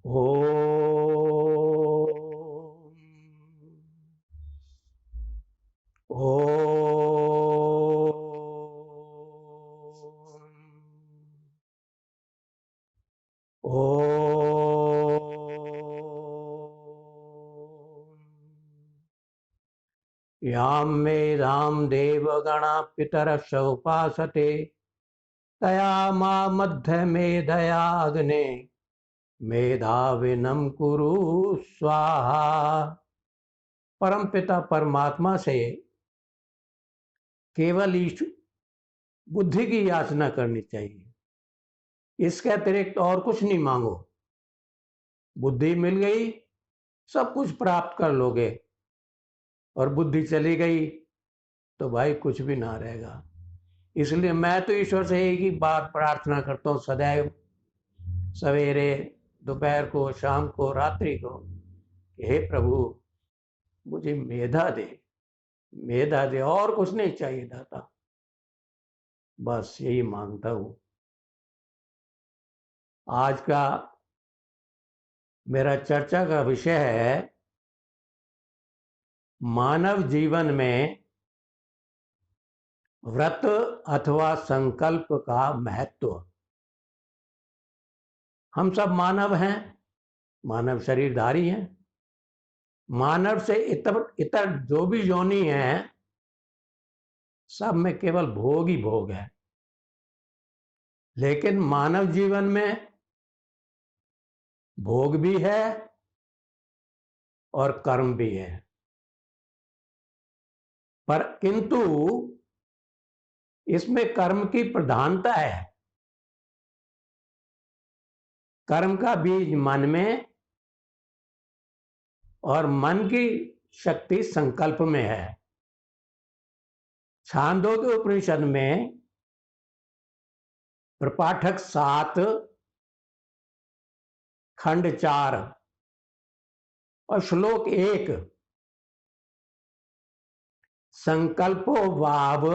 ओम ओम ओम यां मे राम देवगणा पितरश्च उपासते तया मा मध्य मेधया अग्ने मेधाविनं कुरु स्वाहा। परम पिता परमात्मा से केवल बुद्धि की याचना करनी चाहिए, इसके अतिरिक्त और कुछ नहीं मांगो। बुद्धि मिल गई सब कुछ प्राप्त कर लोगे, और बुद्धि चली गई तो भाई कुछ भी ना रहेगा। इसलिए मैं तो ईश्वर से एक ही बात प्रार्थना करता हूँ सदैव, सवेरे, दोपहर को, शाम को, रात्रि को, हे प्रभु मुझे मेधा दे, मेधा दे, और कुछ नहीं चाहिए दाता, बस यही मांगता हूँ। आज का मेरा चर्चा का विषय है मानव जीवन में व्रत अथवा संकल्प का महत्व। हम सब मानव हैं, मानव शरीरधारी हैं। मानव से इतर इतर जो भी योनि हैं सब में केवल भोग ही भोग है। लेकिन मानव जीवन में भोग भी है और कर्म भी है, पर किंतु इसमें कर्म की प्रधानता है। कर्म का बीज मन में और मन की शक्ति संकल्प में है। छांदोग्य उपनिषद में प्रपाठक 7 खंड 4 और श्लोक 1 संकल्पो वाव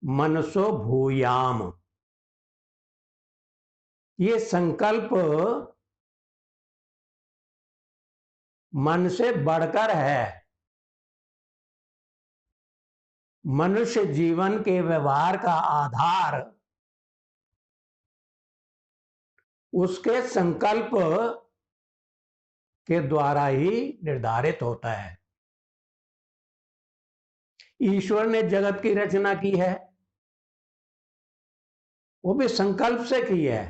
मनसो भूयाम, ये संकल्प मन से बढ़कर है। मनुष्य जीवन के व्यवहार का आधार उसके संकल्प के द्वारा ही निर्धारित होता है। ईश्वर ने जगत की रचना की है, वो भी संकल्प से की है।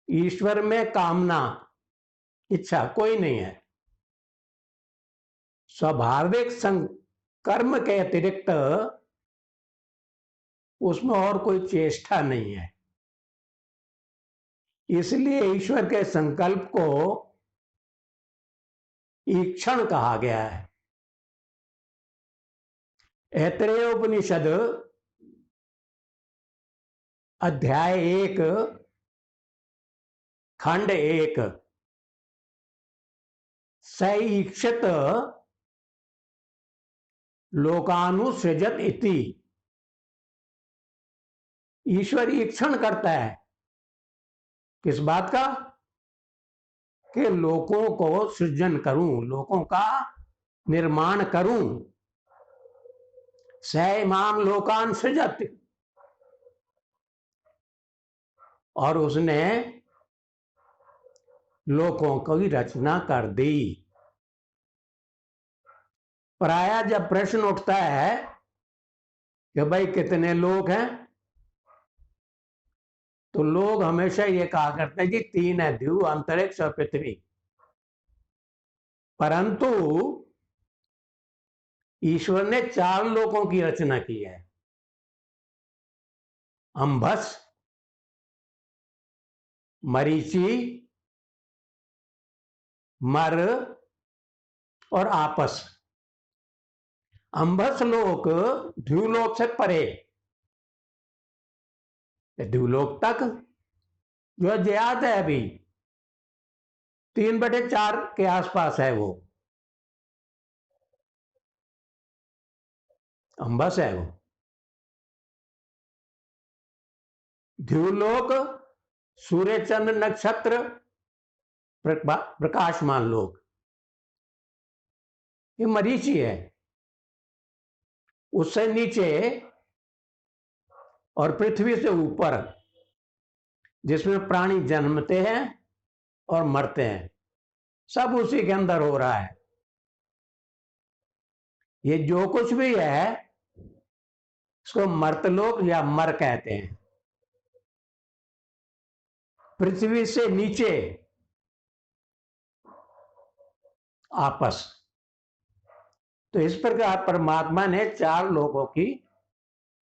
ईश्वर में कामना, इच्छा कोई नहीं है। स्वाभाविक कर्म के अतिरिक्त उसमें और कोई चेष्टा नहीं है। इसलिए ईश्वर के संकल्प को ईक्षण कहा गया है। ऐतरेय उपनिषद अध्याय 1 खंड 1 स ईक्षित लोकानुसृजत इति, ईश्वर ईक्षण करता है किस बात का? कि लोकों को सृजन करूं, लोकों का निर्माण करूं। स इमाम लोकान सृजत, और उसने लोकों की रचना कर दी। प्रायः जब प्रश्न उठता है कि भाई कितने लोग हैं, तो लोग हमेशा ये कहा करते हैं कि 3 है, द्यू, अंतरिक्ष और पृथ्वी। परंतु ईश्वर ने 4 लोकों की रचना की है। अंबस, मरीचि, मर और आपस। अंबस लोक द्यूलोक से परे, द्यूलोक तक जो ज्ञात है अभी 3/4 के आसपास है, वो अंबस है। वो द्यूलोक सूर्य चंद्र नक्षत्र प्रकाशमान लोक, ये मरीचि है। उससे नीचे और पृथ्वी से ऊपर जिसमें प्राणी जन्मते हैं और मरते हैं, सब उसी के अंदर हो रहा है। ये जो कुछ भी है इसको मर्तलोक या मर कहते हैं। पृथ्वी से नीचे आपस। तो इस प्रकार परमात्मा ने 4 लोगों की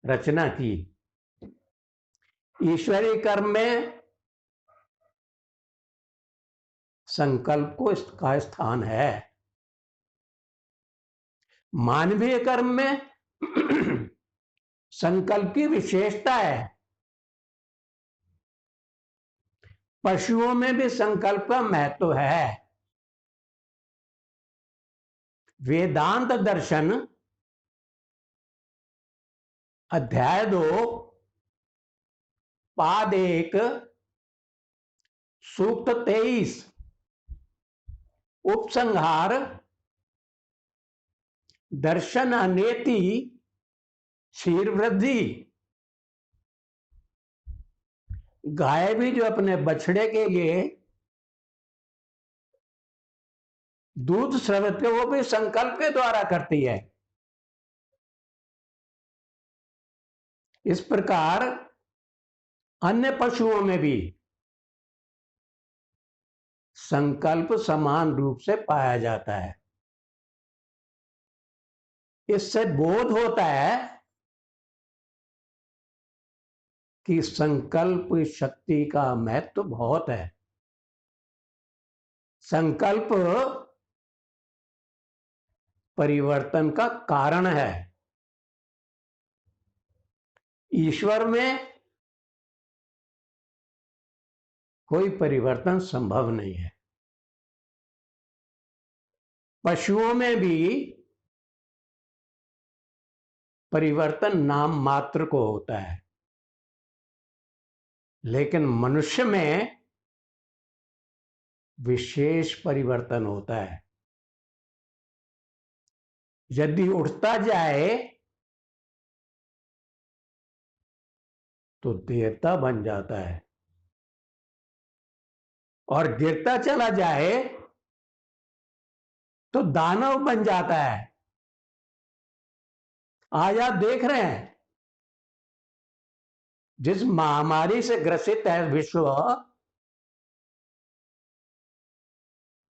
रचना की। ईश्वरीय कर्म में संकल्प को इसका स्थान है। मानवीय कर्म में संकल्प की विशेषता है। पशुओं में भी संकल्प का महत्व है। वेदांत दर्शन अध्याय 2 पाद 1 सूक्त 23 उपसंहार दर्शन अनेति क्षीर वृद्धि। गाय भी जो अपने बछड़े के लिए दूध स्रवित वो भी संकल्प के द्वारा करती है। इस प्रकार अन्य पशुओं में भी संकल्प समान रूप से पाया जाता है। इससे बोध होता है कि संकल्प शक्ति का महत्व बहुत है। संकल्प परिवर्तन का कारण है। ईश्वर में कोई परिवर्तन संभव नहीं है। पशुओं में भी परिवर्तन नाम मात्र को होता है, लेकिन मनुष्य में विशेष परिवर्तन होता है। यदि उठता जाए तो देवता बन जाता है, और गिरता चला जाए तो दानव बन जाता है। आज आप देख रहे हैं जिस महामारी से ग्रसित है विश्व,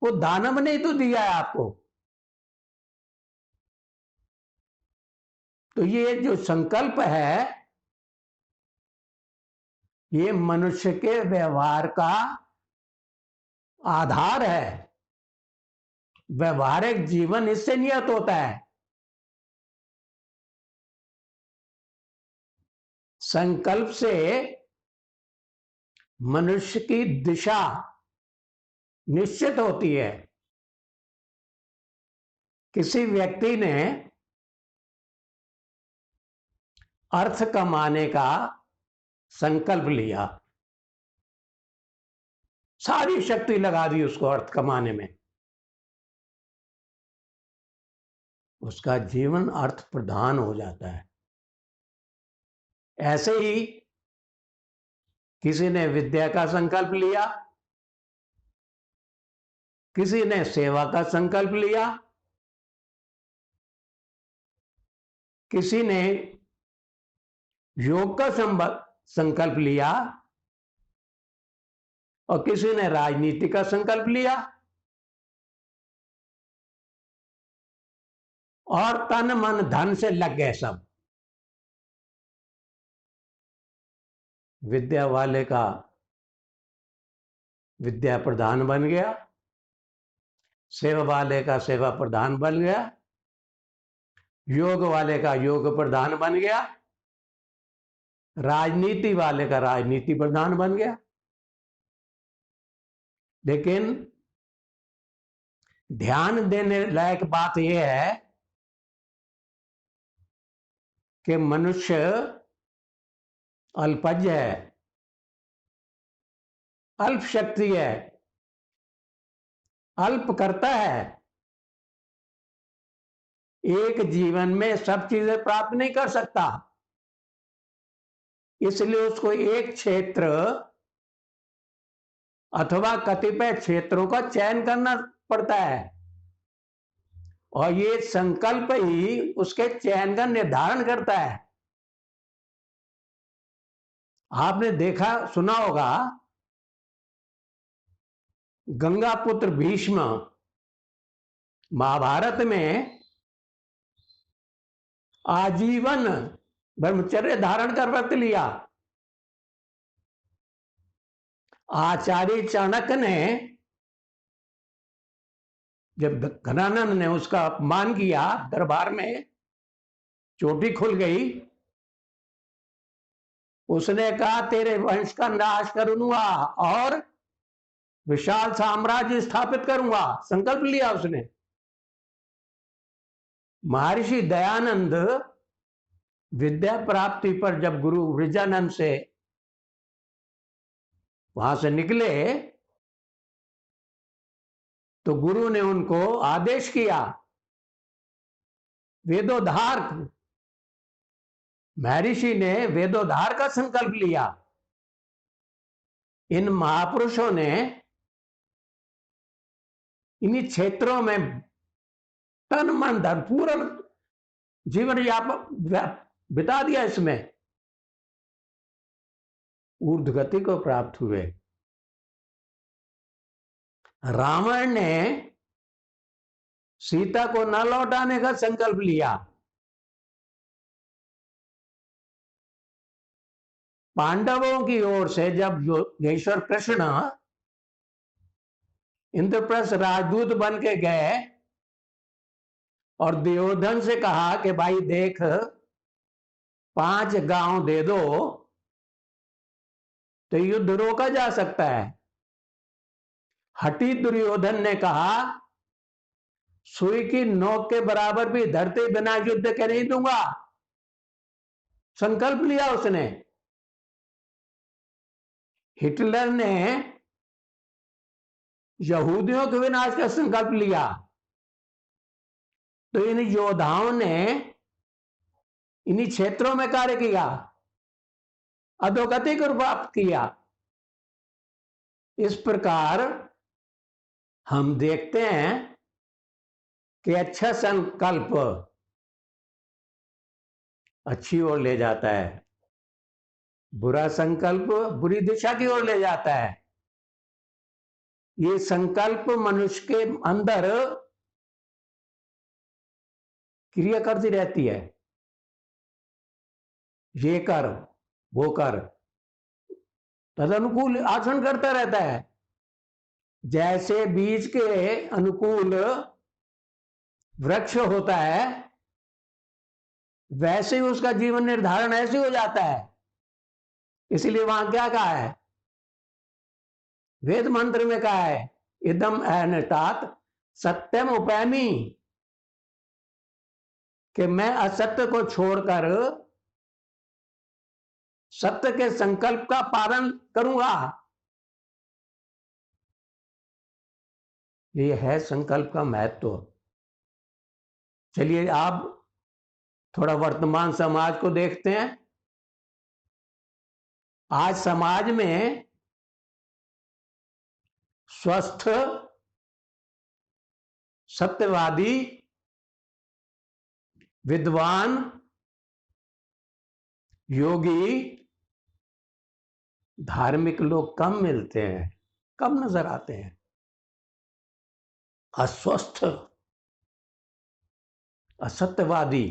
वो दानव ने तो दिया है आपको। तो ये जो संकल्प है ये मनुष्य के व्यवहार का आधार है। व्यवहारिक जीवन इससे नियत होता है। संकल्प से मनुष्य की दिशा निश्चित होती है। किसी व्यक्ति ने अर्थ कमाने का संकल्प लिया, सारी शक्ति लगा दी उसको अर्थ कमाने में, उसका जीवन अर्थ प्रधान हो जाता है। ऐसे ही किसी ने विद्या का संकल्प लिया, किसी ने सेवा का संकल्प लिया, किसी ने योग का संकल्प लिया, और किसी ने राजनीति का संकल्प लिया, और तन मन धन से लग गए सब। विद्या वाले का विद्या प्रधान बन गया, सेवा वाले का सेवा प्रधान बन गया, योग वाले का योग प्रधान बन गया, राजनीति वाले का राजनीति प्रधान बन गया। लेकिन ध्यान देने लायक बात यह है कि मनुष्य अल्पज्ञ है। अल्प शक्ति है, अल्प करता है। एक जीवन में सब चीजें प्राप्त नहीं कर सकता, इसलिए उसको एक क्षेत्र अथवा कतिपय क्षेत्रों का चयन करना पड़ता है, और ये संकल्प ही उसके चयन का निर्धारण करता है। आपने देखा सुना होगा, गंगा पुत्र भीष्म महाभारत में आजीवन ब्रह्मचर्य धारण कर व्रत लिया। आचार्य चाणक्य ने, जब घनानंद ने उसका अपमान किया दरबार में, चोटी खुल गई, उसने कहा तेरे वंश का नाश करूंगा और विशाल साम्राज्य स्थापित करूंगा, संकल्प लिया उसने। महर्षि दयानंद विद्या प्राप्ति पर जब गुरु वृजानंद से वहां से निकले, तो गुरु ने उनको आदेश किया, वेदोद्धार। महर्षि ने वेदोद्धार का संकल्प लिया। इन महापुरुषों ने इन्हीं क्षेत्रों में तन मन धन पूर्ण जीवन यापन बिता दिया, इसमें ऊर्ध्वगति को प्राप्त हुए। रावण ने सीता को न लौटाने का संकल्प लिया। पांडवों की ओर से जब योगेश्वर कृष्ण इंद्रप्रस्थ राजदूत बन के गए और दुर्योधन से कहा कि भाई देख, 5 गांव दे दो तो युद्ध रोका जा सकता है। हठी दुर्योधन ने कहा, सुई की नोक के बराबर भी धरती बिना युद्ध के नहीं दूंगा। संकल्प लिया उसने। हिटलर ने यहूदियों के विनाश का संकल्प लिया, तो इन योद्धाओं ने इन्हीं क्षेत्रों में कार्य किया, अधोगति को प्राप्त किया। इस प्रकार हम देखते हैं कि अच्छा संकल्प अच्छी ओर ले जाता है, बुरा संकल्प बुरी दिशा की ओर ले जाता है। ये संकल्प मनुष्य के अंदर क्रिया करती रहती है, ये कर वो कर, तदनुकूल आचरण करता रहता है। जैसे बीज के अनुकूल वृक्ष होता है, वैसे ही उसका जीवन निर्धारण ऐसे हो जाता है। इसलिए वहां क्या कहा है, वेद मंत्र में कहा है, इदम अनटात सत्यम उपैमी, कि मैं असत्य को छोड़कर सत्य के संकल्प का पालन करूंगा। ये है संकल्प का महत्व। चलिए आप थोड़ा वर्तमान समाज को देखते हैं। आज समाज में स्वस्थ, सत्यवादी, विद्वान, योगी, धार्मिक लोग कम मिलते हैं, कम नजर आते हैं। अस्वस्थ, असत्यवादी,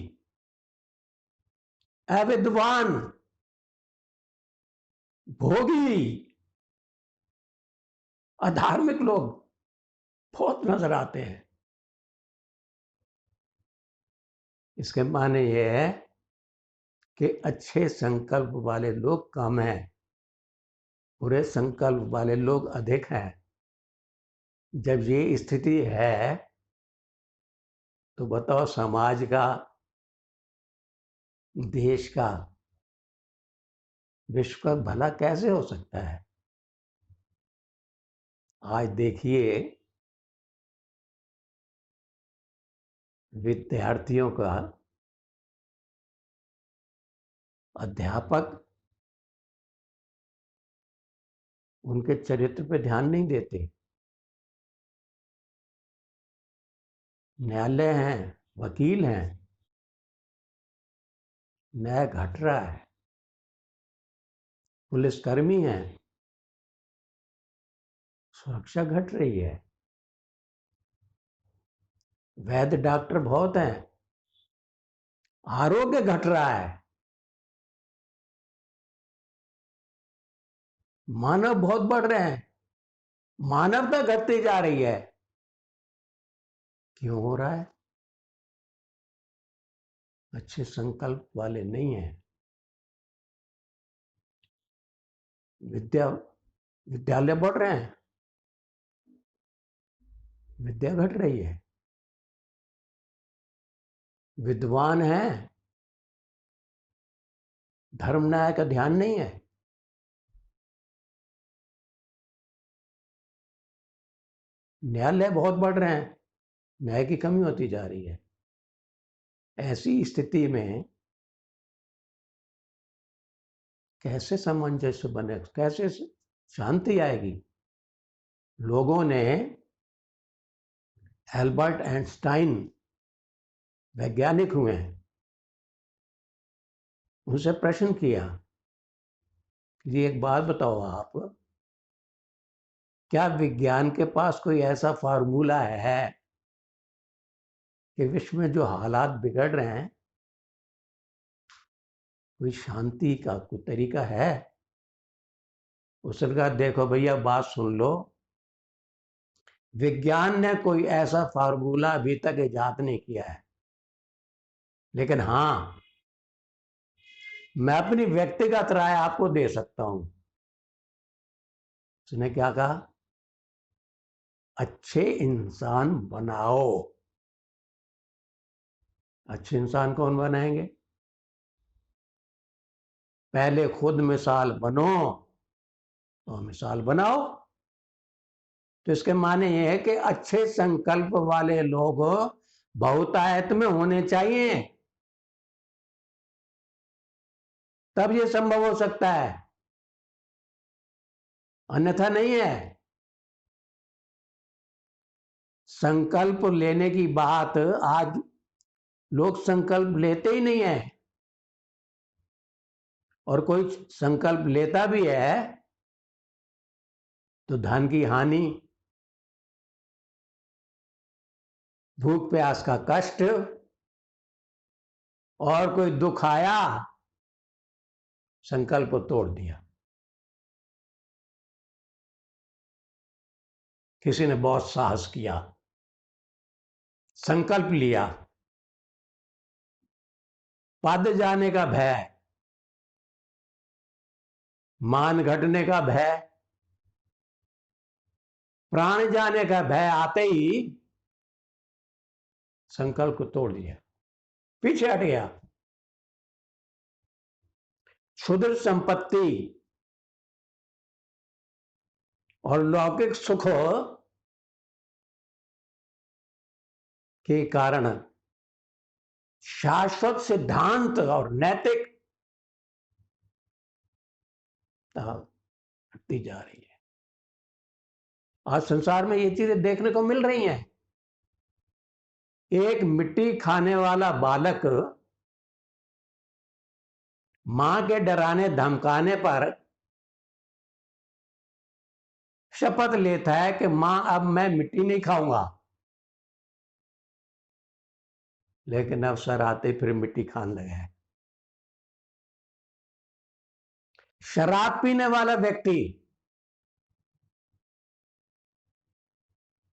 अविद्वान, भोगी, अधार्मिक लोग बहुत नजर आते हैं। इसके माने यह है कि अच्छे संकल्प वाले लोग कम हैं, बुरे संकल्प वाले लोग अधिक हैं। जब ये स्थिति है तो बताओ समाज का, देश का, विश्व का भला कैसे हो सकता है। आज देखिए विद्यार्थियों का अध्यापक उनके चरित्र पे ध्यान नहीं देते। न्यायालय हैं, वकील हैं, न्याय घट रहा है। पुलिसकर्मी हैं, सुरक्षा घट रही है। वैद्य डॉक्टर बहुत हैं, आरोग्य घट रहा है। मानव बहुत बढ़ रहे हैं, मानवता घटती जा रही है। क्यों हो रहा है? अच्छे संकल्प वाले नहीं हैं। विद्यालय बढ़ रहे हैं, विद्या घट रही है। विद्वान हैं, धर्म न्याय का ध्यान नहीं है। न्यायालय बहुत बढ़ रहे हैं, न्याय की कमी होती जा रही है। ऐसी स्थिति में कैसे सामंजस्य बने, कैसे शांति आएगी? लोगों ने एल्बर्ट आइंस्टाइन वैज्ञानिक हुए हैं, उनसे प्रश्न किया कि एक बात बताओ आप, क्या विज्ञान के पास कोई ऐसा फार्मूला है कि विश्व में जो हालात बिगड़ रहे हैं, कोई शांति का कोई तरीका है? उसने कहा देखो भैया, बात सुन लो, विज्ञान ने कोई ऐसा फार्मूला अभी तक इजाद नहीं किया है, लेकिन हाँ, मैं अपनी व्यक्तिगत राय आपको दे सकता हूं। उसने क्या कहा? अच्छे इंसान बनाओ। अच्छे इंसान कौन बनाएंगे? पहले खुद मिसाल बनो तो मिसाल बनाओ। तो इसके माने ये है कि अच्छे संकल्प वाले लोग बहुतायत में होने चाहिए, तब ये संभव हो सकता है, अन्यथा नहीं है। संकल्प लेने की बात, आज लोग संकल्प लेते ही नहीं है, और कोई संकल्प लेता भी है तो धन की हानि, भूख प्यास का कष्ट, और कोई दुख आया, संकल्प तोड़ दिया। किसी ने बहुत साहस किया, संकल्प लिया, पद जाने का भय, मान घटने का भय, प्राण जाने का भय आते ही संकल्प को तोड़ दिया, पीछे हट गया। क्षुद्र संपत्ति और लौकिक सुख के कारण शाश्वत सिद्धांत और नैतिक हटती जा रही है। आज संसार में ये चीजें देखने को मिल रही हैं। एक मिट्टी खाने वाला बालक मां के डराने धमकाने पर शपथ लेता है कि मां, अब मैं मिट्टी नहीं खाऊंगा, लेकिन अवसर आते फिर मिट्टी खाने लगा है। शराब पीने वाला व्यक्ति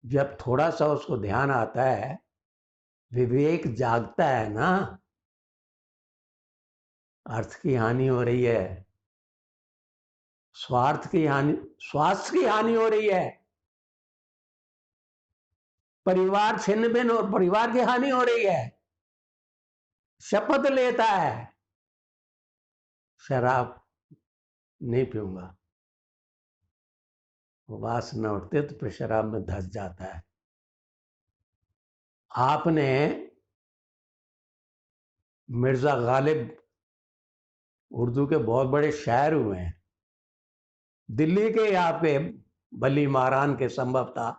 जब थोड़ा सा उसको ध्यान आता है, विवेक जागता है ना, अर्थ की हानि हो रही है, स्वार्थ की हानि, स्वास्थ्य की हानि हो रही है, परिवार छिन्न भिन्न और परिवार की हानि हो रही है। शपथ लेता है, शराब नहीं पीऊंगा, वासना उठते तो फिर शराब में धस जाता है। आपने मिर्जा गालिब उर्दू के बहुत बड़े शायर हुए हैं, दिल्ली के यहाँ पे बली मारान के संभवतः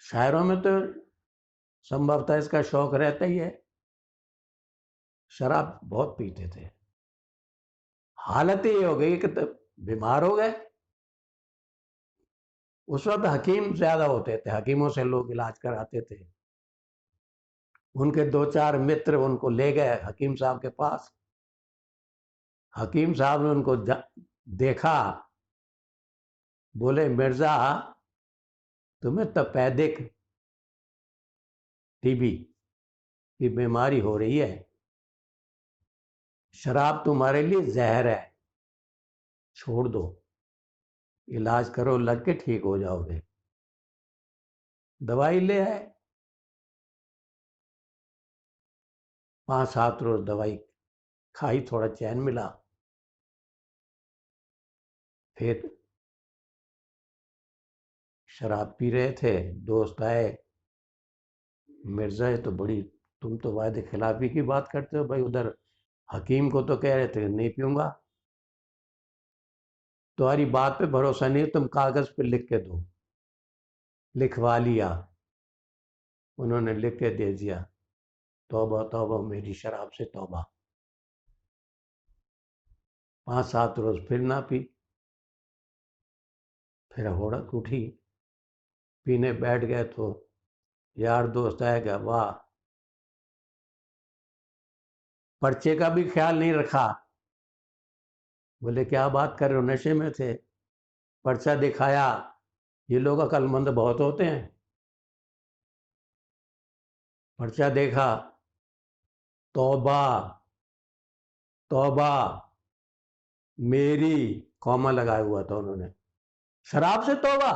शायरों में तो संभवतः इसका शौक रहता ही है। शराब बहुत पीते थे, हालत ये हो गई कि बीमार हो गए। उस वक्त हकीम ज्यादा होते थे, हकीमों से लोग इलाज कराते थे। उनके दो चार मित्र उनको ले गए हकीम साहब के पास। हकीम साहब ने उनको देखा, बोले मिर्जा तुम्हें तपेदिक टीबी की बीमारी हो रही है, शराब तुम्हारे लिए जहर है, छोड़ दो, इलाज करो, लग के ठीक हो जाओगे। दवाई ले आए, 5-7 रोज दवाई खाई, थोड़ा चैन मिला। फिर शराब पी रहे थे, दोस्त आए, मिर्जा ये तो बड़ी, तुम तो वायदे खिलाफी की बात करते हो भाई, उधर हकीम को तो कह रहे थे नहीं पीऊंगा, तुम्हारी बात पे भरोसा नहीं, तुम कागज पे लिख के दो। लिखवा लिया, उन्होंने लिख के दे दिया, तौबा तौबा मेरी शराब से तौबा। 5-7 रोज फिर ना पी, फिर होड़क उठी, पीने बैठ गए तो यार दोस्त आएगा, वाह पर्चे का भी ख्याल नहीं रखा। बोले क्या बात कर रहे हो, नशे में थे। पर्चा दिखाया, ये लोग अक्लमंद बहुत होते हैं। पर्चा देखा, तौबा तौबा मेरी, कॉमा लगाया हुआ था उन्होंने, शराब से तौबा।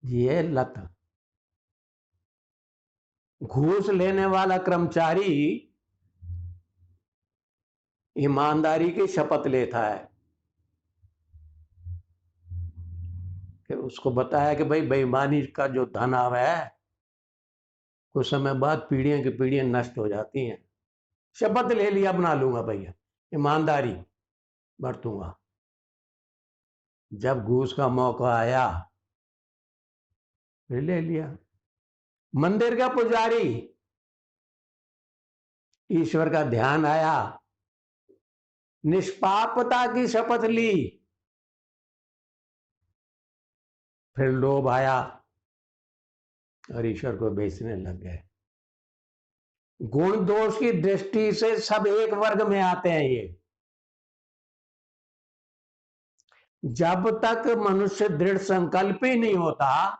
ये लत। घूस लेने वाला कर्मचारी ईमानदारी की शपथ लेता है कि उसको बताया कि भाई बेईमानी का जो धन आवा है, कुछ समय बाद पीढ़ियां की पीढ़ियां नष्ट हो जाती हैं। शपथ ले लिया, बना लूंगा भैया, ईमानदारी बरतूंगा। जब घूस का मौका आया फिर ले लिया। मंदिर का पुजारी, ईश्वर का ध्यान आया, निष्पापता की शपथ ली, फिर लोभ आया और ईश्वर को बेचने लग गए। गुण दोष की दृष्टि से सब एक वर्ग में आते हैं ये। जब तक मनुष्य दृढ़ संकल्प ही नहीं होता,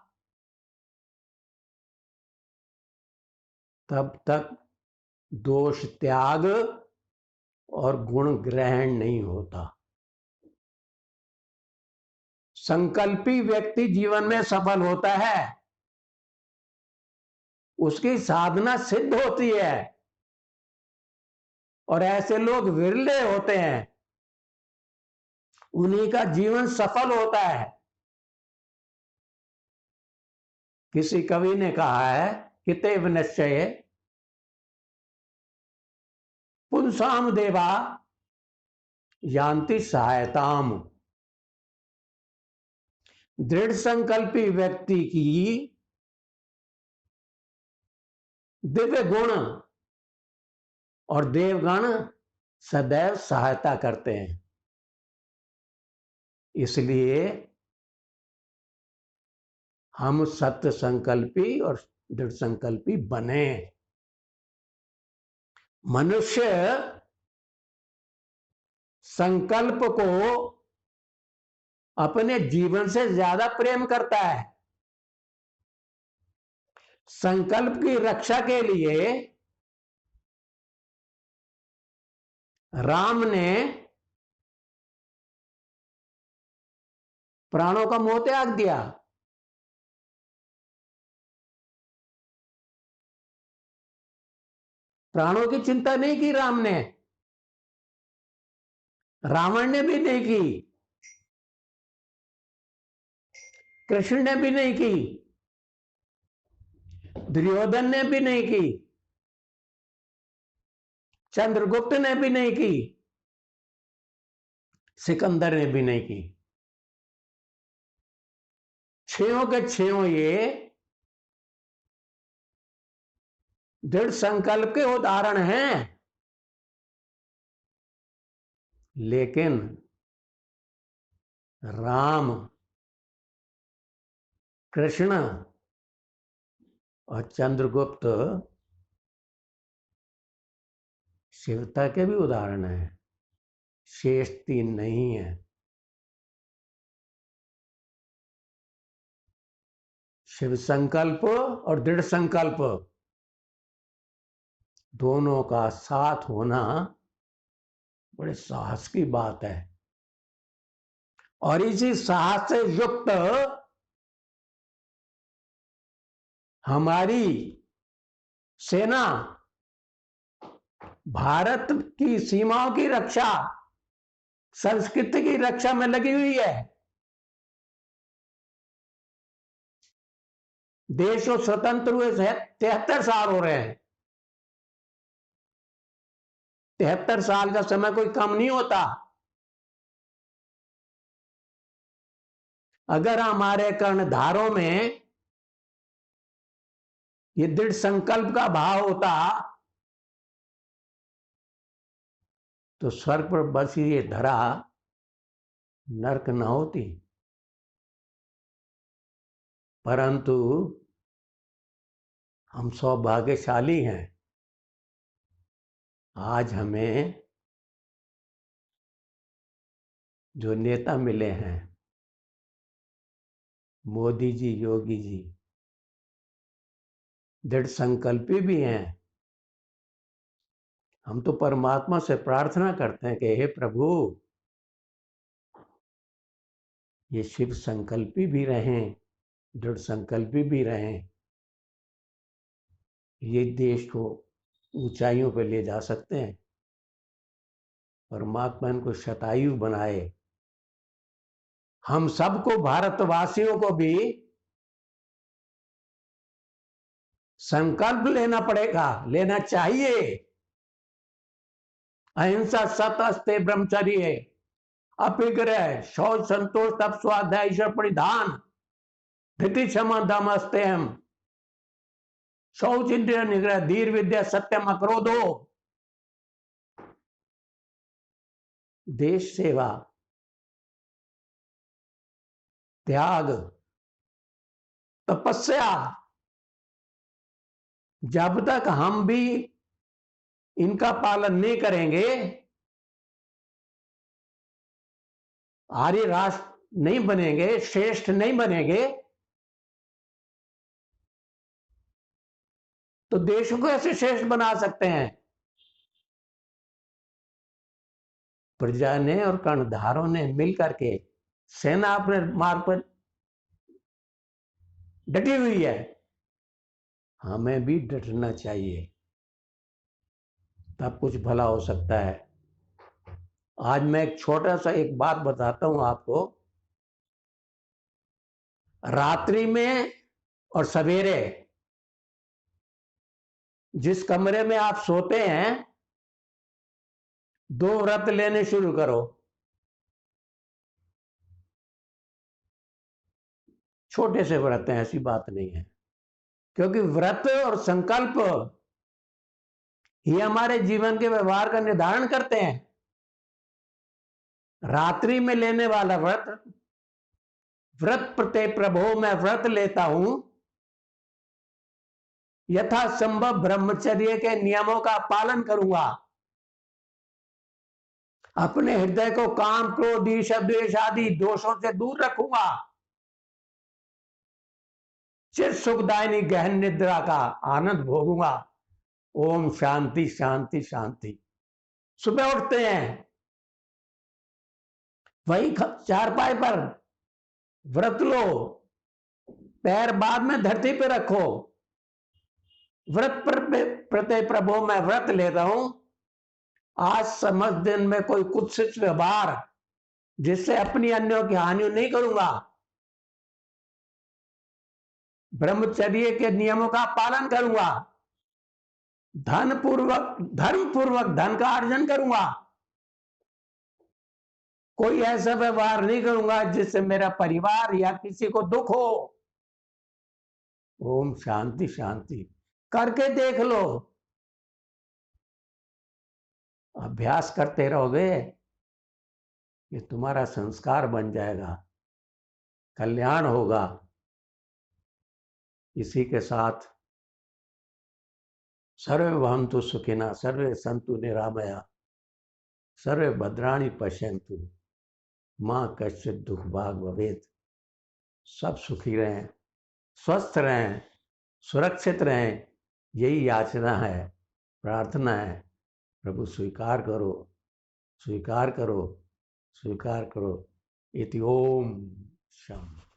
तब तक दोष त्याग और गुण ग्रहण नहीं होता। संकल्पी व्यक्ति जीवन में सफल होता है, उसकी साधना सिद्ध होती है, और ऐसे लोग विरले होते हैं, उन्हीं का जीवन सफल होता है। किसी कवि ने कहा है, कितेव निश्चय पुंसाम देवा यान्ति सहायताम। दृढ़ संकल्पी व्यक्ति की दिव्य गुण और देवगण सदैव सहायता करते हैं। इसलिए हम सत्य संकल्पी और दृढ़ संकल्पी बने। मनुष्य संकल्प को अपने जीवन से ज्यादा प्रेम करता है। संकल्प की रक्षा के लिए राम ने प्राणों का मोह त्याग दिया। प्राणों की चिंता नहीं की राम ने, रावण ने भी नहीं की, कृष्ण ने भी नहीं की, दुर्योधन ने भी नहीं की, चंद्रगुप्त ने भी नहीं की, सिकंदर ने भी नहीं की। छयों के छयों ये दृढ़ संकल्प के उदाहरण हैं। लेकिन राम, कृष्ण और चंद्रगुप्त शिवता के भी उदाहरण हैं, शेष तीन नहीं है। शिव संकल्प और दृढ़ संकल्प दोनों का साथ होना बड़े साहस की बात है। और इसी साहस से युक्त हमारी सेना भारत की सीमाओं की रक्षा, संस्कृति की रक्षा में लगी हुई है। देश को स्वतंत्र हुए 73 साल हो रहे हैं। 73 साल का समय कोई कम नहीं होता। अगर हमारे कर्णधारों में ये दृढ़ संकल्प का भाव होता तो स्वर्ग पर बसी ये धरा नरक न होती। परंतु हम सौभाग्यशाली हैं, आज हमें जो नेता मिले हैं, मोदी जी, योगी जी, दृढ़ संकल्पी भी हैं। हम तो परमात्मा से प्रार्थना करते हैं कि हे प्रभु, ये शिव संकल्पी भी रहें, दृढ़ संकल्पी भी रहें, ये देश को ऊंचाइयों पर ले जा सकते हैं। परमात्मा इनको शतायु बनाए। हम सबको, भारतवासियों को भी संकल्प लेना पड़ेगा, लेना चाहिए। अहिंसा, सत्य, ब्रह्मचर्य, अपिग्रह, शौच, संतोष, तप, स्वाध्याय, ईश्वर परिधान, धृति, क्षमा, दमस्ते हम, शौच, इंद्रिय निग्रह, धीर, विद्या, सत्यम, अक्रोधो, देश सेवा, त्याग, तपस्या। जब तक हम भी इनका पालन नहीं करेंगे, आर्य राष्ट्र नहीं बनेंगे, श्रेष्ठ नहीं बनेंगे, तो देश को ऐसे श्रेष्ठ बना सकते हैं? प्रजा ने और कर्णधारों ने मिलकर के सेना अपने मार्ग पर डटी हुई है, हमें भी डटना चाहिए, तब कुछ भला हो सकता है। आज मैं एक छोटा सा एक बात बताता हूं आपको। रात्रि में और सवेरे जिस कमरे में आप सोते हैं, 2 व्रत लेने शुरू करो। छोटे से व्रत हैं, ऐसी बात नहीं है, क्योंकि व्रत और संकल्प ये हमारे जीवन के व्यवहार का निर्धारण करते हैं। रात्रि में लेने वाला व्रत, व्रत प्रत्यय प्रभो, मैं व्रत लेता हूं, यथासंभव ब्रह्मचर्य के नियमों का पालन करूंगा, अपने हृदय को काम, क्रोध, ईर्ष्या, द्वेष आदि दोषों से दूर रखूंगा, चिर सुखदायिनी गहन निद्रा का आनंद भोगूंगा। ओम शांति शांति शांति। सुबह उठते हैं, वही चारपाई पर व्रत लो, पैर बाद में धरती पे रखो, व्रत पर प्रत्यय प्रभु, मैं व्रत लेता हूं, आज समझ दिन में कोई कुत्सित व्यवहार जिससे अपनी अन्यों की हानि नहीं करूंगा, ब्रह्मचर्य के नियमों का पालन करूंगा, धर्म पूर्वक धन का अर्जन करूंगा, कोई ऐसा व्यवहार नहीं करूंगा जिससे मेरा परिवार या किसी को दुख हो। ओम शांति शांति। करके देख लो, अभ्यास करते रहोगे, ये तुम्हारा संस्कार बन जाएगा, कल्याण होगा। इसी के साथ सर्वे भवन्तु सुखिनः, सर्वे सन्तु निरामया, सर्वे भद्राणि पश्यन्तु, मां कश्चित् दुख भाग भवेत्। सब सुखी रहें, स्वस्थ रहें, सुरक्षित रहें, यही याचना है, प्रार्थना है। प्रभु स्वीकार करो, स्वीकार करो, स्वीकार करो। इति ओम शांति।